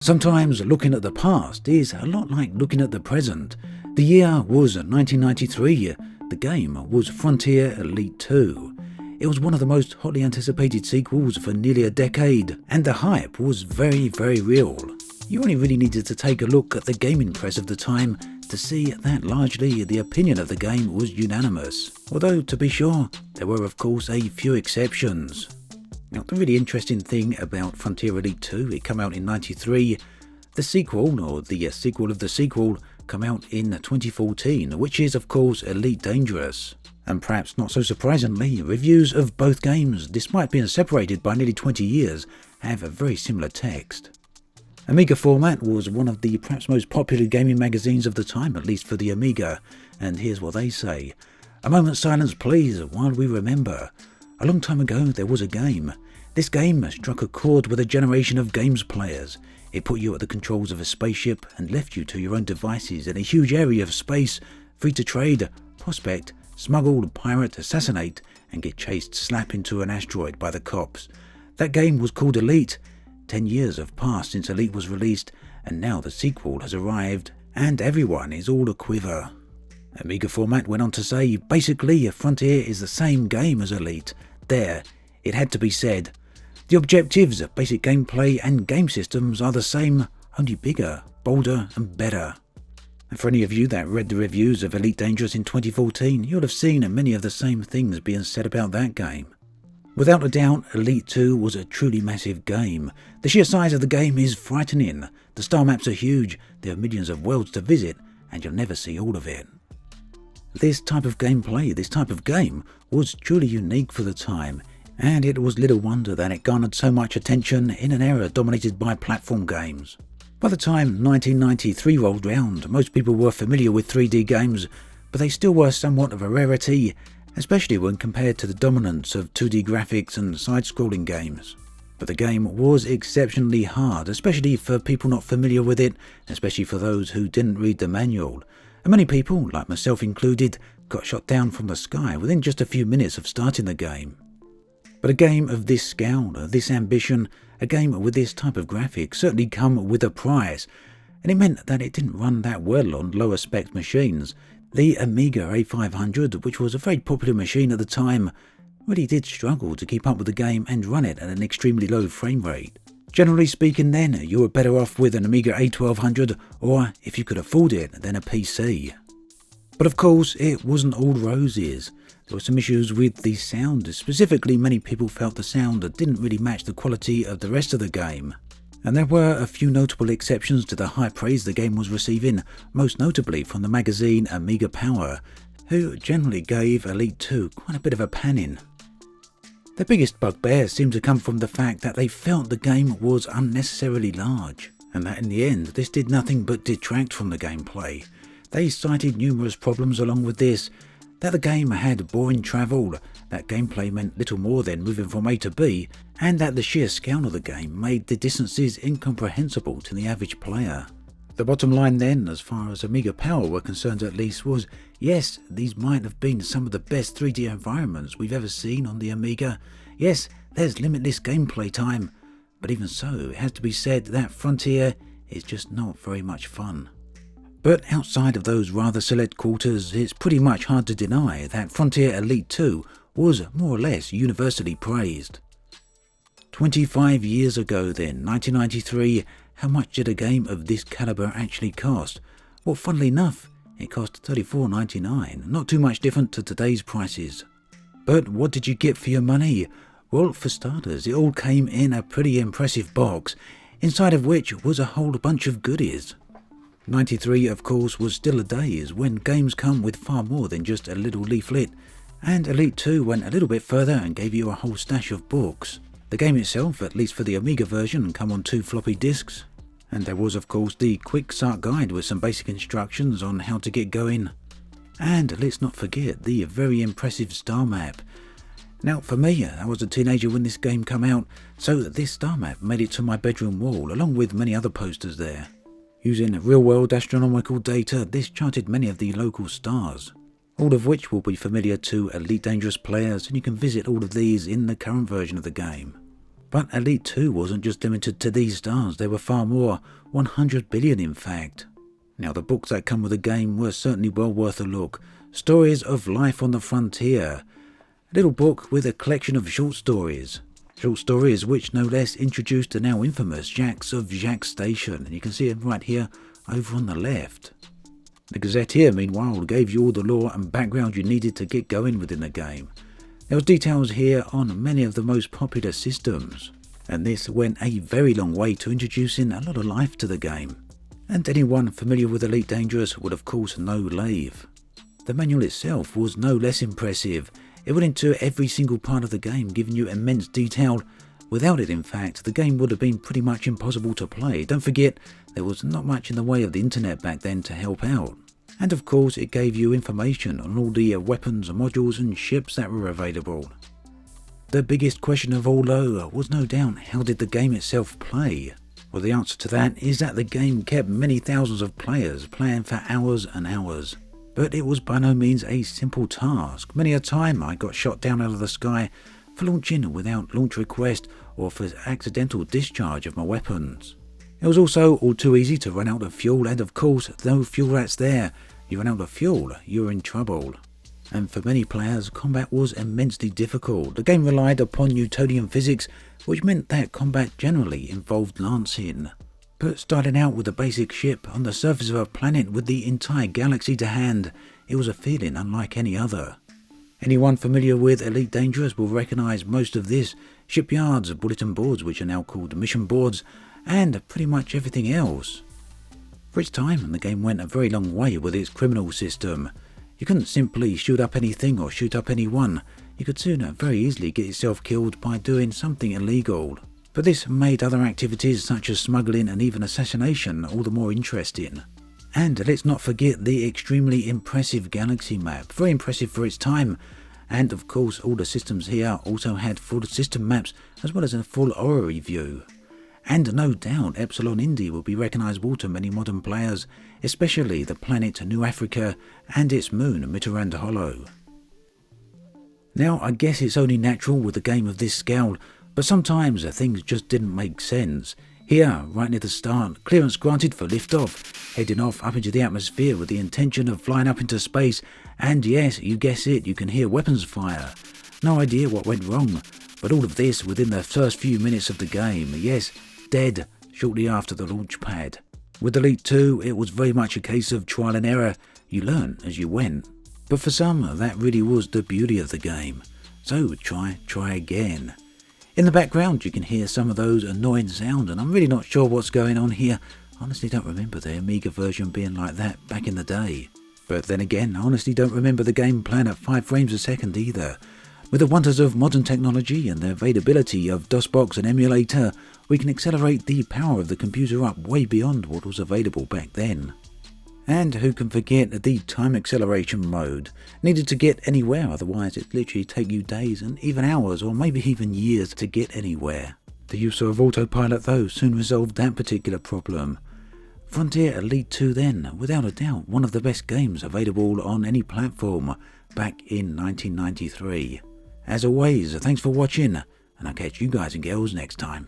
Sometimes looking at the past is a lot like looking at the present. The year was 1993. The game was Frontier Elite 2. It was one of the most hotly anticipated sequels for nearly a decade, and the hype was very real. You only really needed to take a look at the gaming press of the time to see that largely the opinion of the game was unanimous. Although, to be sure, there were of course a few exceptions. Now, the really interesting thing about Frontier Elite 2, it came out in '93. The sequel, or the sequel of the sequel, came out in 2014, which is of course Elite Dangerous. And perhaps not so surprisingly, reviews of both games, despite being separated by nearly 20 years, have a very similar text. Amiga Format was one of the perhaps most popular gaming magazines of the time, at least for the Amiga, and here's what they say. "A moment's silence please, while we remember. A long time ago there was a game. This game struck a chord with a generation of games players. It put you at the controls of a spaceship and left you to your own devices in a huge area of space, free to trade, prospect, smuggle, pirate, assassinate, and get chased slap into an asteroid by the cops. That game was called Elite. 10 years have passed since Elite was released, and now the sequel has arrived, and everyone is all aquiver." Amiga Format went on to say, basically, Frontier is the same game as Elite. There, it had to be said. The objectives, basic gameplay, and game systems are the same, only bigger, bolder, and better. And for any of you that read the reviews of Elite Dangerous in 2014, you'll have seen many of the same things being said about that game. Without a doubt, Elite 2 was a truly massive game. The sheer size of the game is frightening. The star maps are huge, there are millions of worlds to visit, and you'll never see all of it. This type of gameplay, this type of game, was truly unique for the time, and it was little wonder that it garnered so much attention in an era dominated by platform games. By the time 1993 rolled round, most people were familiar with 3D games, but they still were somewhat of a rarity, especially when compared to the dominance of 2D graphics and side-scrolling games. But the game was exceptionally hard, especially for people not familiar with it, especially for those who didn't read the manual. And many people, like myself included, got shot down from the sky within just a few minutes of starting the game. But a game of this scale, this ambition, a game with this type of graphics certainly come with a price, and it meant that it didn't run that well on lower spec machines. The Amiga A500, which was a very popular machine at the time, really did struggle to keep up with the game and run it at an extremely low frame rate. Generally speaking then, you were better off with an Amiga A1200, or if you could afford it, then a PC. But of course, it wasn't all roses. There were some issues with the sound. Specifically, many people felt the sound didn't really match the quality of the rest of the game. And there were a few notable exceptions to the high praise the game was receiving, most notably from the magazine Amiga Power, who generally gave Elite 2 quite a bit of a panning. The biggest bugbear seemed to come from the fact that they felt the game was unnecessarily large, and that in the end this did nothing but detract from the gameplay. They cited numerous problems along with this, that the game had boring travel, that gameplay meant little more than moving from A to B, and that the sheer scale of the game made the distances incomprehensible to the average player. The bottom line then, as far as Amiga Power were concerned at least, was yes, these might have been some of the best 3D environments we've ever seen on the Amiga. Yes, there's limitless gameplay time, but even so, it has to be said that Frontier is just not very much fun. But outside of those rather select quarters, it's pretty much hard to deny that Frontier Elite 2 was more or less universally praised. 25 years ago then, 1993, how much did a game of this caliber actually cost? Well, funnily enough, it cost $34.99, not too much different to today's prices. But what did you get for your money? Well, for starters, it all came in a pretty impressive box, inside of which was a whole bunch of goodies. 93, of course, was still a days when games come with far more than just a little leaflet, and Elite 2 went a little bit further and gave you a whole stash of books. The game itself, at least for the Amiga version, came on 2 floppy disks, and there was of course the quick start guide with some basic instructions on how to get going. And let's not forget the very impressive star map. Now for me, I was a teenager when this game came out, so this star map made it to my bedroom wall along with many other posters there. Using real-world astronomical data, this charted many of the local stars, all of which will be familiar to Elite Dangerous players, and you can visit all of these in the current version of the game. But Elite 2 wasn't just limited to these stars, there were far more, 100 billion in fact. Now the books that come with the game were certainly well worth a look. Stories of Life on the Frontier. A little book with a collection of short stories. Short stories which no less introduced the now infamous Jacks of Jack Station, and you can see it right here over on the left. The Gazette here, meanwhile, gave you all the lore and background you needed to get going within the game. There was details here on many of the most popular systems, and this went a very long way to introducing a lot of life to the game. And anyone familiar with Elite Dangerous would of course know Lave. The manual itself was no less impressive. It went into every single part of the game, giving you immense detail. Without it, in fact, the game would have been pretty much impossible to play. Don't forget, there was not much in the way of the internet back then to help out. And of course, it gave you information on all the weapons, modules and ships that were available. The biggest question of all, though, was no doubt, how did the game itself play? Well, the answer to that is that the game kept many thousands of players playing for hours and hours. But it was by no means a simple task. Many a time I got shot down out of the sky for launching without launch request or for accidental discharge of my weapons. It was also all too easy to run out of fuel, and of course, no fuel rats there. You ran out of fuel, you're in trouble. And for many players, combat was immensely difficult. The game relied upon Newtonian physics, which meant that combat generally involved lancing. But starting out with a basic ship on the surface of a planet with the entire galaxy to hand, it was a feeling unlike any other. Anyone familiar with Elite Dangerous will recognise most of this: shipyards, bulletin boards, which are now called mission boards, and pretty much everything else. For its time, the game went a very long way with its criminal system. You couldn't simply shoot up anything or shoot up anyone. You could soon very easily get yourself killed by doing something illegal. But this made other activities such as smuggling and even assassination all the more interesting. And let's not forget the extremely impressive galaxy map, very impressive for its time. And of course, all the systems here also had full system maps as well as a full orrery view. And no doubt Epsilon Indi will be recognisable to many modern players, especially the planet New Africa and its moon Mitterrand Hollow. Now I guess it's only natural with a game of this scale, but sometimes things just didn't make sense. Here, right near the start, clearance granted for liftoff, heading off up into the atmosphere with the intention of flying up into space, and yes, you guess it, you can hear weapons fire. No idea what went wrong, but all of this within the first few minutes of the game. Yes, dead shortly after the launch pad. With Elite 2, it was very much a case of trial and error. You learn as you went. But for some, that really was the beauty of the game. So try again. In the background, you can hear some of those annoying sounds, and I'm really not sure what's going on here. I honestly don't remember the Amiga version being like that back in the day. But then again, I honestly don't remember the game playing at 5 frames a second either. With the wonders of modern technology and the availability of DOSBox and emulator, we can accelerate the power of the computer up way beyond what was available back then. And who can forget the time acceleration mode? Needed to get anywhere, otherwise it literally take you days and even hours or maybe even years to get anywhere. The use of autopilot though soon resolved that particular problem. Frontier Elite 2 then, without a doubt, one of the best games available on any platform back in 1993. As always, thanks for watching, and I'll catch you guys and girls next time.